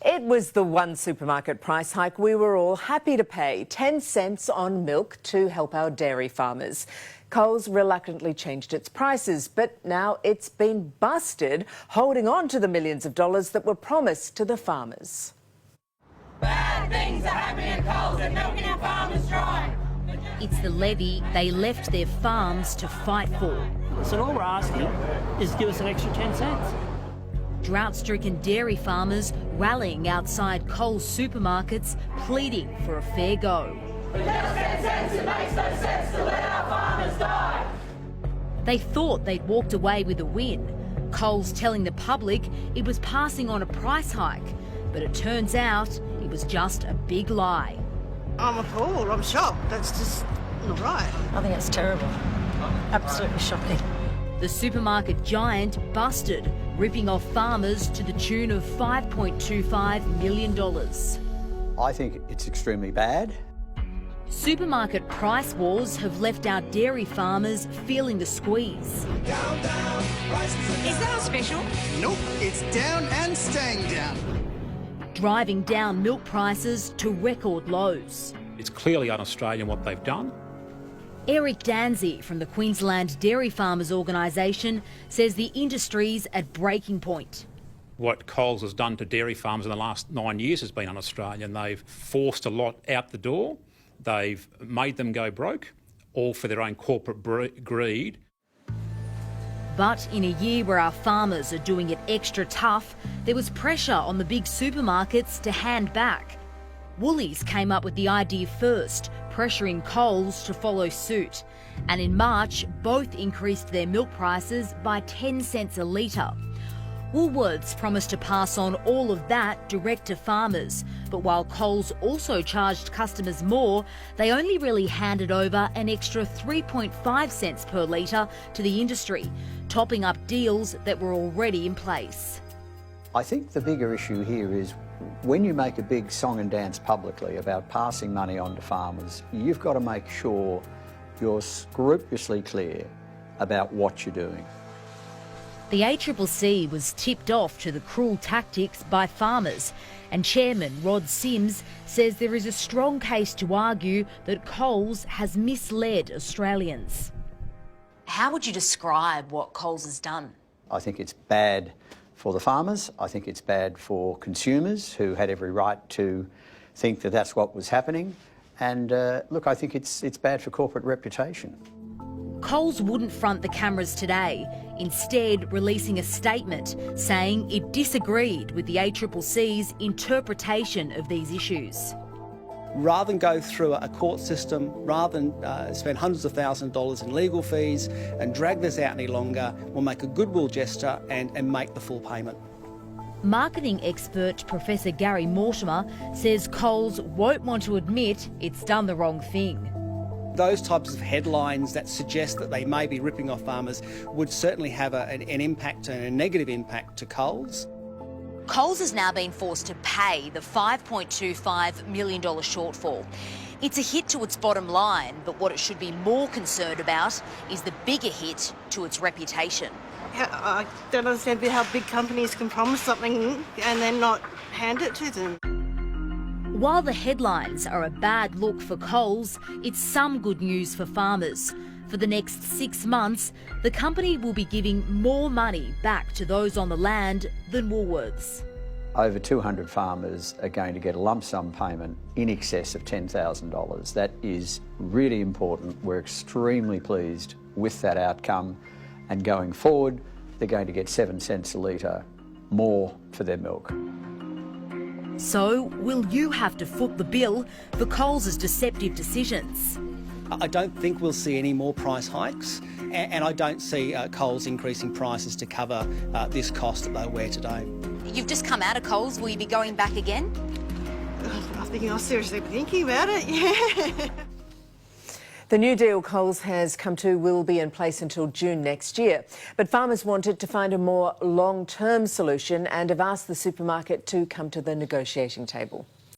It was the one supermarket price hike we were all happy to pay, 10 cents on milk to help our dairy farmers. Coles reluctantly changed its prices, but now it's been busted, holding on to the millions of dollars that were promised to the farmers. Bad things are happening at Coles and milking our farmers dry. It's the levy they left their farms to fight for. So all we're asking is give us an extra 10 cents. Drought-stricken dairy farmers rallying outside Coles supermarkets, pleading for a fair go. Just 10 cents, it makes no sense to let our farmers die. They thought they'd walked away with a win. Coles telling the public it was passing on a price hike, but it turns out it was just a big lie. I'm appalled, I'm shocked. That's just not right. I think it's terrible. Absolutely shocking. The supermarket giant busted, ripping off farmers to the tune of $5.25 million. I think it's extremely bad. Supermarket price wars have left our dairy farmers feeling the squeeze. Down, down, Is that a special? Nope, it's down and staying down. Driving down milk prices to record lows. It's clearly un-Australian what they've done. Eric Danzy from the Queensland Dairy Farmers Organisation says the industry's at breaking point. What Coles has done to dairy farmers in the last 9 years has been un-Australian. They've forced a lot out the door. They've made them go broke, all for their own corporate greed. But in a year where our farmers are doing it extra tough, there was pressure on the big supermarkets to hand back. Woolies came up with the idea first, pressuring Coles to follow suit. And in March, both increased their milk prices by 10 cents a litre. Woolworths promised to pass on all of that direct to farmers. But while Coles also charged customers more, they only really handed over an extra 3.5 cents per litre to the industry, topping up deals that were already in place. I think the bigger issue here is when you make a big song and dance publicly about passing money on to farmers, you've got to make sure you're scrupulously clear about what you're doing. The ACCC was tipped off to the cruel tactics by farmers, and Chairman Rod Sims says there is a strong case to argue that Coles has misled Australians. How would you describe what Coles has done? I think it's bad for the farmers. I think it's bad for consumers who had every right to think that that's what was happening. And look, I think it's bad for corporate reputation. Coles wouldn't front the cameras today, instead releasing a statement saying it disagreed with the ACCC's interpretation of these issues. Rather than go through a court system, rather than spend hundreds of thousands of dollars in legal fees and drag this out any longer, we'll make a goodwill gesture and make the full payment. Marketing expert Professor Gary Mortimer says Coles won't want to admit it's done the wrong thing. Those types of headlines that suggest that they may be ripping off farmers would certainly have an impact and a negative impact to Coles. Coles has now been forced to pay the $5.25 million shortfall. It's a hit to its bottom line, but what it should be more concerned about is the bigger hit to its reputation. I don't understand how big companies can promise something and then not hand it to them. While the headlines are a bad look for Coles, it's some good news for farmers. For the next 6 months, the company will be giving more money back to those on the land than Woolworths. Over 200 farmers are going to get a lump sum payment in excess of $10,000. That is really important. We're extremely pleased with that outcome. And going forward, they're going to get 7 cents a litre more for their milk. So, will you have to foot the bill for Coles' deceptive decisions? I don't think we'll see any more price hikes, and I don't see Coles increasing prices to cover this cost that they wear today. You've just come out of Coles. Will you be going back again? I think I'll seriously be thinking about it, yeah. The new deal Coles has come to will be in place until June next year. But farmers wanted to find a more long-term solution and have asked the supermarket to come to the negotiating table.